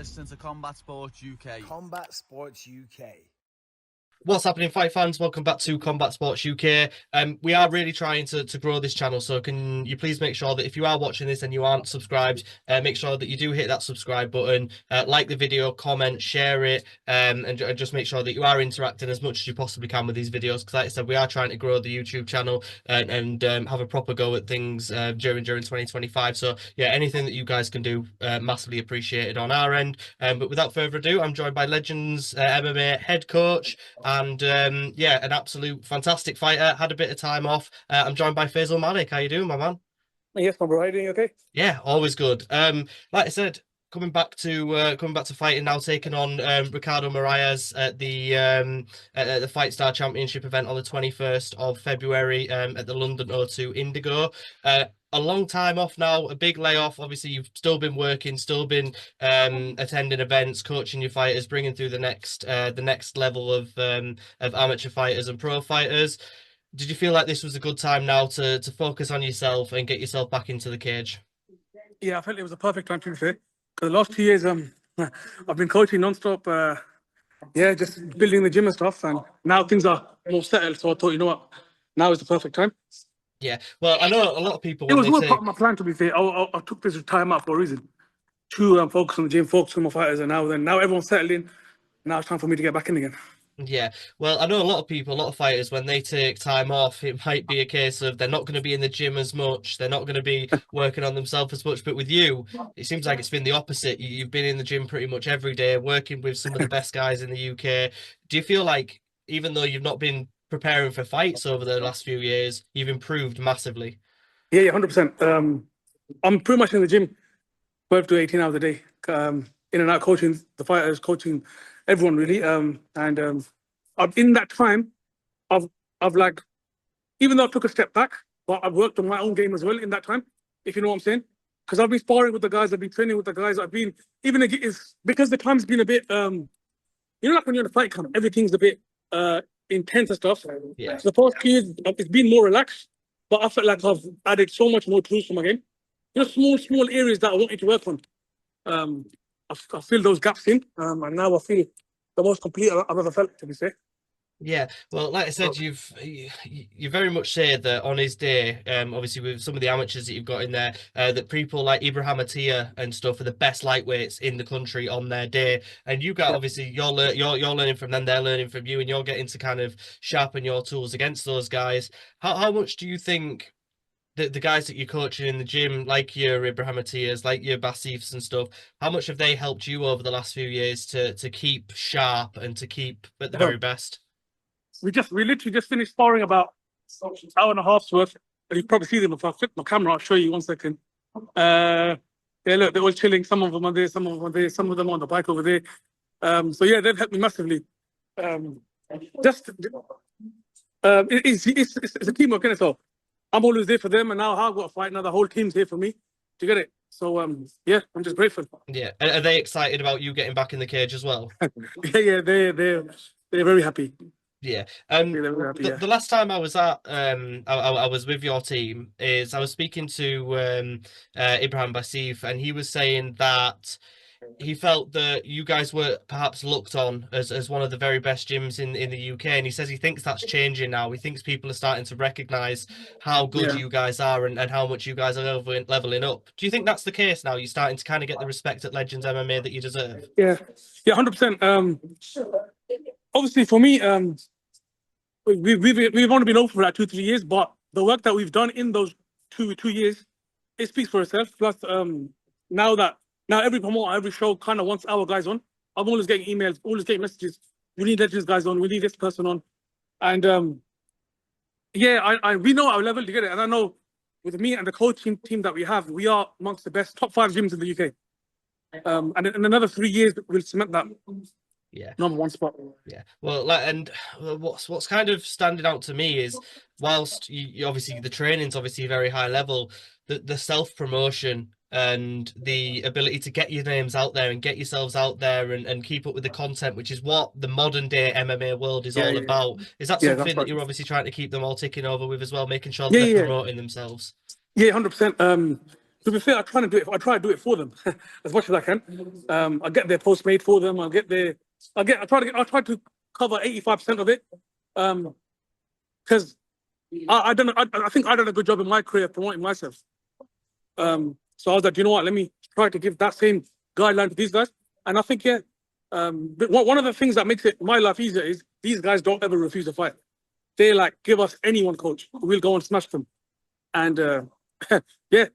listening to Combat Sports UK. Combat Sports UK. What's happening, fight fans? Welcome back to Combat Sports UK. We are really trying to grow this channel, so can you please make sure that if you are watching this and you aren't subscribed, make sure that you do hit that subscribe button, like the video, comment, share it, and just make sure that you are interacting as much as you possibly can with these videos, because like I said, we are trying to grow the YouTube channel and have a proper go at things during 2025. So yeah, anything that you guys can do, massively appreciated on our end. But without further ado, I'm joined by Legends MMA head coach and yeah, an absolute fantastic fighter. Had a bit of time off. I'm joined by Faisal Malik. How you doing, my man? Yes, my bro. How you doing? Okay. Yeah, always good. Like I said, coming back to fighting now, taking on Ricardo Moraes at the Fight Star Championship event on the 21st of February at the London O2 Indigo. A long time off now, a big layoff. Obviously, you've still been working, still been attending events, coaching your fighters, bringing through the next level of amateur fighters and pro fighters. Did you feel like this was a good time now to focus on yourself and get yourself back into the cage? Yeah, I felt it was a perfect time to be fair. Because the last 2 years, I've been coaching non-stop. Yeah, just building the gym and stuff. And now things are more settled. So I thought, you know what, now is the perfect time. Yeah, well, I know a lot of people. It was all part of my plan, to be fair. I took this time out for a reason. To focus on the gym, focus on my fighters, and now everyone's settled in. Now it's time for me to get back in again. Yeah, well, I know a lot of people, a lot of fighters, when they take time off, it might be a case of they're not going to be in the gym as much, they're not going to be working on themselves as much. But with you, it seems like it's been the opposite. You've been in the gym pretty much every day, working with some of the best guys in the UK. Do you feel like, even though you've not been preparing for fights over the last few years, you've improved massively? Yeah, 100%. I'm pretty much in the gym 12 to 18 hours a day, in and out coaching the fighters, coaching everyone really. In that time, I've like, even though I took a step back, but I've worked on my own game as well in that time, if you know what I'm saying. Because I've been sparring with the guys, I've been training with the guys, it's because the time's been a bit, you know, like when you're in a fight camp, everything's a bit intense and stuff. Yeah. So the past 2 years, it's been more relaxed, but I felt like I've added so much more tools to my game. You know, small areas that I wanted to work on. I filled those gaps in, and now I feel the most complete I've ever felt, to be fair. Yeah, well, like I said, you very much say that on his day, obviously with some of the amateurs that you've got in there, that people like Ibrahim Attia and stuff are the best lightweights in the country on their day. And you got, obviously, you're learning from them, they're learning from you, and you're getting to kind of sharpen your tools against those guys. How much do you think the guys that you're coaching in the gym, like your Ibrahim Attias, like your Basifs and stuff, how much have they helped you over the last few years to keep sharp and to keep at the very best? We literally just finished sparring about an hour and a half's worth. And you probably see them if I flip my camera. I'll show you 1 second. Yeah, look, they're all chilling. Some of them are there, some of them are there, some of them are on the bike over there. So yeah, they've helped me massively. It's a teamwork in itself. I'm always there for them, and now I've got to fight. Now the whole team's here for me to get it. So yeah, I'm just grateful. Yeah, are they excited about you getting back in the cage as well? Yeah, they're very happy. Yeah. The last time I was at I was with your team is I was speaking to Ibrahim Basif, and he was saying that he felt that you guys were perhaps looked on as one of the very best gyms in the UK, and he says he thinks that's changing now. He thinks people are starting to recognize how good you guys are and how much you guys are leveling up. Do you think that's the case now? You're starting to kind of get the respect at Legends MMA that you deserve? Yeah, 100%. Obviously for me, we've only been open for like 2-3 years, but the work that we've done in those two years, it speaks for itself. Plus, now every promoter, every show kind of wants our guys on. I'm always getting emails, always getting messages. We need Legends guys on. We need this person on. And yeah, we know our level to get it. And I know with me and the coaching team that we have, we are amongst the best top 5 gyms in the UK. And in another 3 years, we'll cement that. Yeah, number 1 spot. Yeah, well, and what's kind of standing out to me is, whilst you obviously the training's obviously very high level, the self promotion and the ability to get your names out there and get yourselves out there and keep up with the content, which is what the modern day MMA world is all about. Is that something that you're obviously trying to keep them all ticking over with as well, making sure that they're promoting themselves? Yeah, 100%. To be fair, I try to do it for them as much as I can. I get their post made for them. I try to cover 85% of it. Because I think I done a good job in my career promoting myself. So I was like, you know what? Let me try to give that same guideline to these guys. And I think, yeah, one of the things that makes my life easier is these guys don't ever refuse a fight. They like, give us anyone, coach. We'll go and smash them. And yeah,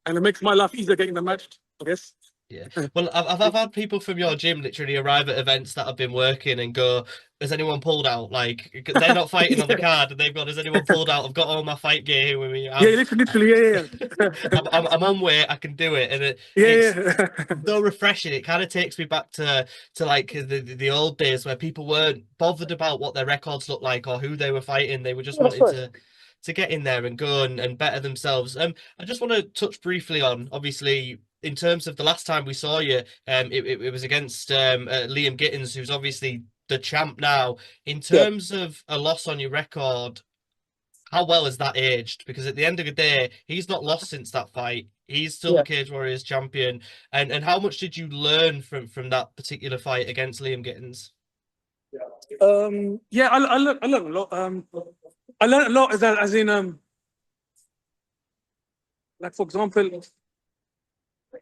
and it makes my life easier getting them matched, I guess. Yeah. Well, I've had people from your gym literally arrive at events that I've been working and go, has anyone pulled out? Like, they're not fighting on the card and they've gone, has anyone pulled out? I've got all my fight gear here with me. Yeah, literally, yeah. I'm on weight, I can do it. And it's so refreshing. It kind of takes me back to like the old days where people weren't bothered about what their records looked like or who they were fighting. They were just wanting to get in there and go and better themselves. I just want to touch briefly on, obviously, in terms of the last time we saw you, it was against Liam Gittins, who's obviously the champ now. In terms of a loss on your record, how well has that aged? Because at the end of the day, he's not lost since that fight. He's still the Cage Warriors champion. And how much did you learn from that particular fight against Liam Gittins? Yeah, I learned a lot. I learned a lot as in like, for example,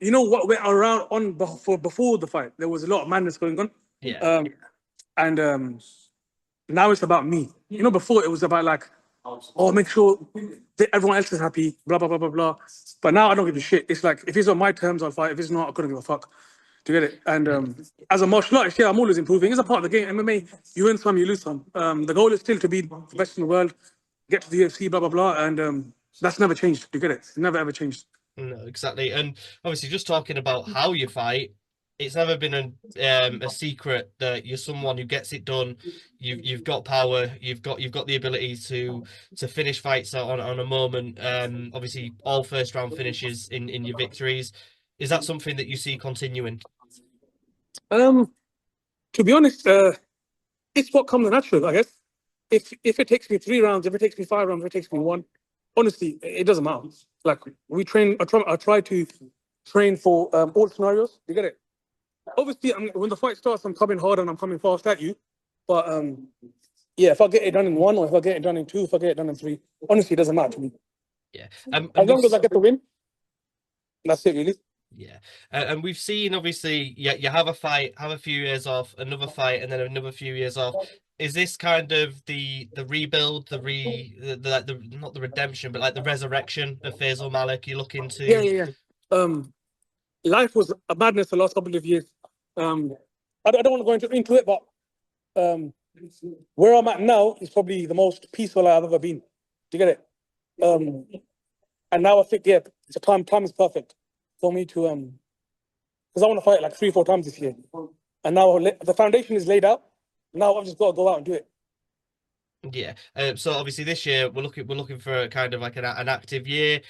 you know what went around on before the fight? There was a lot of madness going on. Yeah. And now it's about me. You know, before it was about like, oh, make sure that everyone else is happy, blah, blah, blah, blah, blah. But now I don't give a shit. It's like, if it's on my terms, I'll fight. If it's not, I couldn't give a fuck. Do you get it? And as a martial artist, yeah, I'm always improving. It's a part of the game. MMA, you win some, you lose some. The goal is still to be the best in the world, get to the UFC, blah, blah, blah. And that's never changed. Do you get it? It's never, ever changed. No, exactly. And obviously, just talking about how you fight, it's never been a secret that you're someone who gets it done. You've got power. You've got the ability to finish fights on a moment. Obviously, all first round finishes in your victories. Is that something that you see continuing? To be honest, it's what comes natural, I guess. If it takes me 3 rounds, if it takes me 5 rounds, if it takes me 1, honestly, it doesn't matter. Like, we train. I try to train for all scenarios. You get it? Obviously, when the fight starts, I'm coming hard and I'm coming fast at you. But yeah, if I get it done in 1, or if I get it done in 2, if I get it done in 3, honestly, it doesn't matter to me. Yeah. As long as I get the win, that's it, really. Yeah. And we've seen, obviously, you have a fight, have a few years off, another fight, and then another few years off. Is this kind of the rebuild, the not the redemption, but like the resurrection of Faisal Malik? You're looking to... Yeah. Life was a madness the last couple of years. I don't want to go into it, but where I'm at now is probably the most peaceful I've ever been. Do you get it? And now I think, yeah, the time is perfect for me to because I want to fight like 3-4 times this year. And now the foundation is laid out. Now I've just got to go out and do it. Yeah. So obviously this year we're looking for kind of like an active year.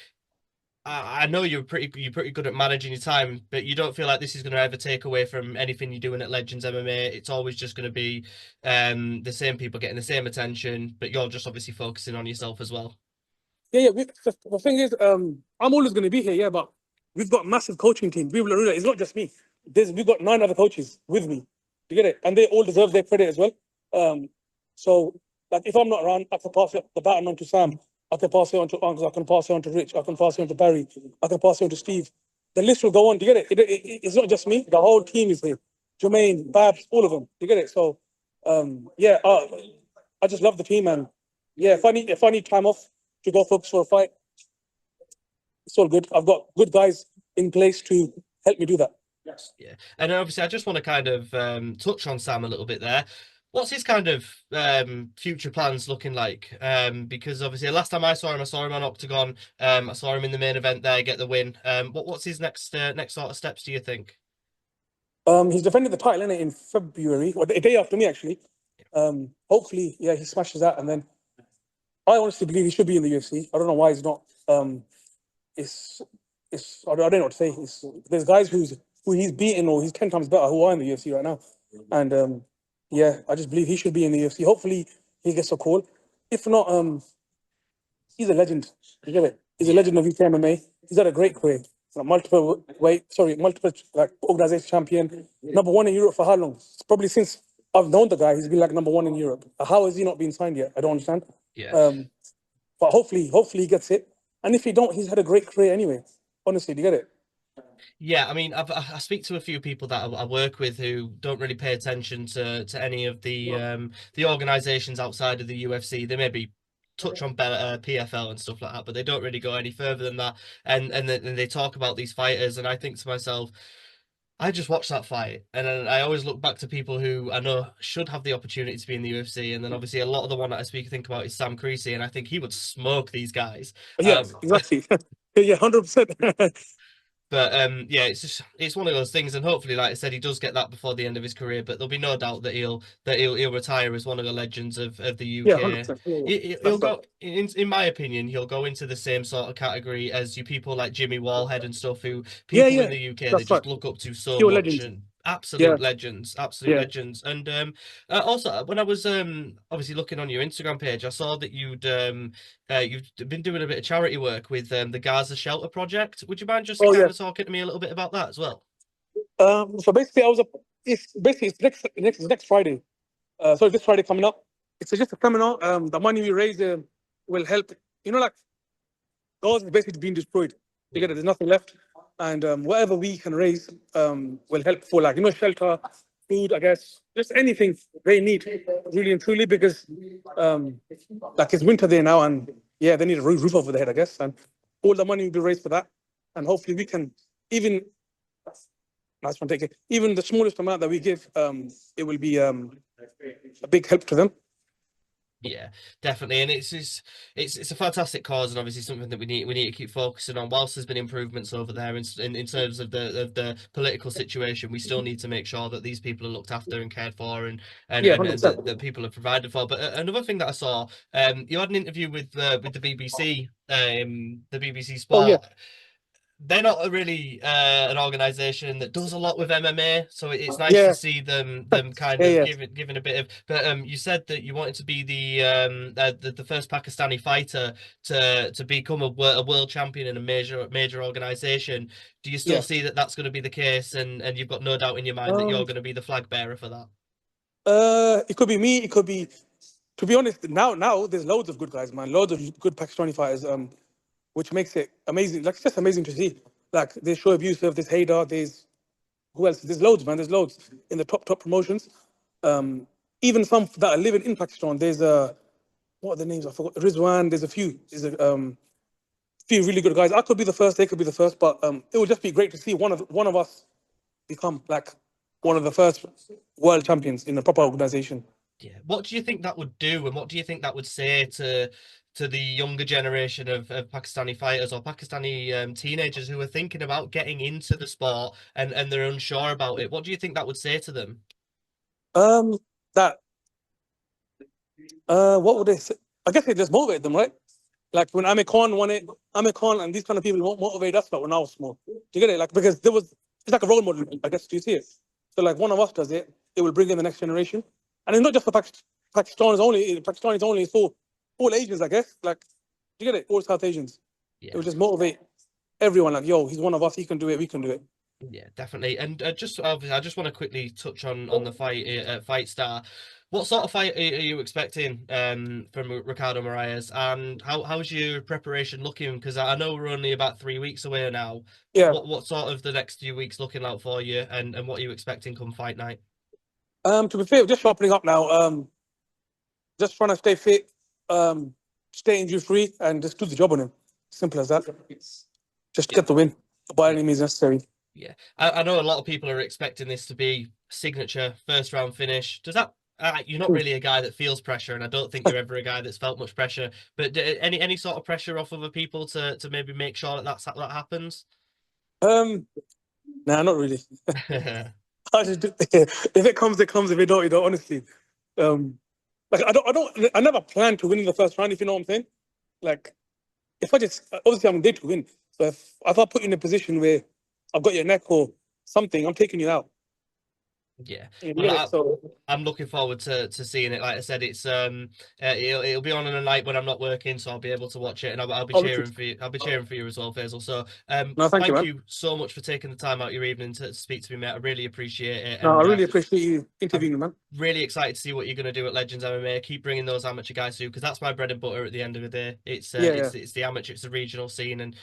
I know you're pretty good at managing your time, but you don't feel like this is going to ever take away from anything you're doing at Legends MMA. It's always just going to be the same people getting the same attention, but you're just obviously focusing on yourself as well. Yeah. The thing is, I'm always going to be here, yeah, but we've got a massive coaching team. It's not just me. We've got 9 other coaches with me. You get it? And they all deserve their credit as well. So, like, if I'm not around, I can pass the baton on to Sam. I can pass it on to Uncle. I can pass it on to Rich. I can pass it on to Barry. I can pass it on to Steve. The list will go on. Do you get it? It's not just me. The whole team is here. Jermaine, Babs, all of them. Do you get it? So, yeah, I just love the team. And yeah, if I need time off to go focus for a fight, it's all good. I've got good guys in place to help me do that. Yes. Yeah. And obviously, I just want to kind of touch on Sam a little bit there. What's his kind of future plans looking like? Because obviously, the last time I saw him on Octagon. I saw him in the main event there, get the win. What's his next sort of steps, do you think? He's defended the title in February, or the day after me, actually. Hopefully, yeah, he smashes that, and then I honestly believe he should be in the UFC. I don't know why he's not. I don't know what to say. There's guys who he's beaten, or he's 10 times better, who are in the UFC right now, and yeah, I just believe he should be in the UFC. Hopefully, he gets a call. If not, he's a legend. You get it? He's a legend of UK MMA. he's had a great career. Like multiple like organization champion, number one in Europe for how long? Probably since I've known the guy, he's been like number one in Europe. How has he not been signed yet? I don't understand. Yeah. But hopefully he gets it. And if he don't, he's had a great career anyway. Honestly, do you get it? Yeah, I mean, I speak to a few people that I work with who don't really pay attention to any of the organizations outside of the UFC. They maybe touch on PFL and stuff like that, but they don't really go any further than that. And then they talk about these fighters, and I think to myself, I just watched that fight, and then I always look back to people who I know should have the opportunity to be in the UFC, and then obviously a lot of the one that I think about is Sam Creasy, and I think he would smoke these guys. Yes, exactly. Yeah, 100%. But yeah, it's one of those things, and hopefully, like I said, he does get that before the end of his career. But there'll be no doubt that he'll retire as one of the legends of the Yeah, UK. 100%. Yeah, He'll that's go, right. in my opinion, he'll go into the same sort of category as you people like Jimmy Wallhead and stuff, who Yeah, people yeah, in the UK they that's right. just look up to so Pure much, legend. and Yeah, absolute yeah. legends. And also, when I was obviously looking on your Instagram page, I saw that you've been doing a bit of charity work with the Gaza Shelter Project. Would you mind just Oh, kind yeah. of talking to me a little bit about that as well? So basically, it's next Friday. So this Friday coming up. It's just a seminar. The money we raise will help. Like Gaza is basically being destroyed. You get it? There's nothing left, and whatever we can raise will help for like shelter, food, I guess, just anything they need, really and truly, because like it's winter there now, and yeah, they need a roof over their head, I guess, and all the money will be raised for that, and hopefully we can even. Nice one, take it. Even the smallest amount that we give, it will be a big help to them. Yeah, definitely, and it's a fantastic cause, and obviously something that we need to keep focusing on. Whilst there's been improvements over there in terms of the political situation, we still need to make sure that these people are looked after and cared for, Yeah, and 100%. that people are provided for. But another thing that I saw, you had an interview with the BBC, the BBC Oh yeah, Sport. They're not really an organization that does a lot with MMA, so it's nice to yeah, see them kind yeah, of yeah, giving a bit of. But you said that you wanted to be the first Pakistani fighter to become a world champion in a major organization. Do you still yeah. see that that's going to be the case, and you've got no doubt in your mind that you're Um, going to be the flag bearer for that? it could be me. It could be. To be honest, now there's loads of good guys, man. Loads of good Pakistani fighters. Which makes it amazing. Like it's just amazing to see. Like there's Shoaib Yusuf, there's Haydar, there's who else? There's loads, man. There's loads in the top promotions. Even some that are living in Pakistan. There's what are the names? I forgot. Rizwan. There's a few. There's a few really good guys. I could be the first. They could be the first. But it would just be great to see one of us become like one of the first world champions in a proper organization. Yeah. What do you think that would do, and what do you think that would say to the younger generation of Pakistani fighters or Pakistani teenagers who are thinking about getting into the sport and they're unsure about it? What do you think that would say to them? That what would they say? I guess it just motivate them, right? Like when Amir Khan won it, Amir Khan and these kind of people motivate us. Like when I was small, do you get it? Like because it's like a role model. I guess do you see it? So like one of us does it, it will bring in the next generation, and it's not just for Pakistan is only Pakistan is only for all Asians, I guess. Like do you get it? All South Asians. It Yeah. will just motivate everyone. Like yo, he's one of us. He can do it. We can do it. Yeah, definitely. And just obviously, I just want to quickly touch on the fight star. What sort of fight are you expecting from Ricardo Moraes, and how's your preparation looking? Because I know we're only about 3 weeks away now. Yeah. What sort of the next few weeks looking like for you, and what are you expecting come fight night? To be fair, just sharpening up now. Just trying to stay fit, stay injury free, and just do the job on him. Simple as that. Just get the win by any means necessary. Yeah, I know a lot of people are expecting this to be signature first round finish. Does that? You're not really a guy that feels pressure, and I don't think you're ever a guy that's felt much pressure. But any sort of pressure off other people to maybe make sure that that happens? Nah, not really. I just do, if it comes, it comes. If it don't, it don't. Honestly, like I never plan to win in the first round. If you know what I'm saying. Like, if I just obviously I'm there to win. So if I put you in a position where I've got your neck or something, I'm taking you out. Yeah. You Well, get it? So I'm looking forward to seeing it. Like I said, it's it'll be on a night when I'm not working, so I'll be able to watch it, and I'll be obviously, cheering for you. I'll be cheering for you as well, Faisal. So no, thank you, thank man. you so much for taking the time out your evening to speak to me, mate. I really appreciate it, No, I and really appreciate you I'm interviewing me, man. really excited to see what you're going to do at Legends MMA. Keep bringing those amateur guys through, because that's my bread and butter at the end of the day. It's Yeah, yeah. it's the amateur, it's the regional scene, and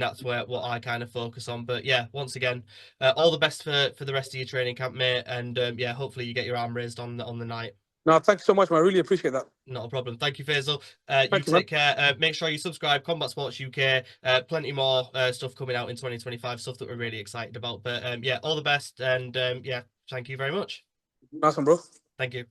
that's what I kind of focus on. But yeah, once again, all the best for the rest of your training camp, mate. And yeah, hopefully you get your arm raised on the night. No, thank you so much, man. I really appreciate that. Not a problem. Thank you, Faisal. You Thank you, man. take care. Make sure you subscribe. Combat Sports UK. Plenty more stuff coming out in 2025. Stuff that we're really excited about. But yeah, all the best. And yeah, thank you very much. Awesome, bro. Thank you.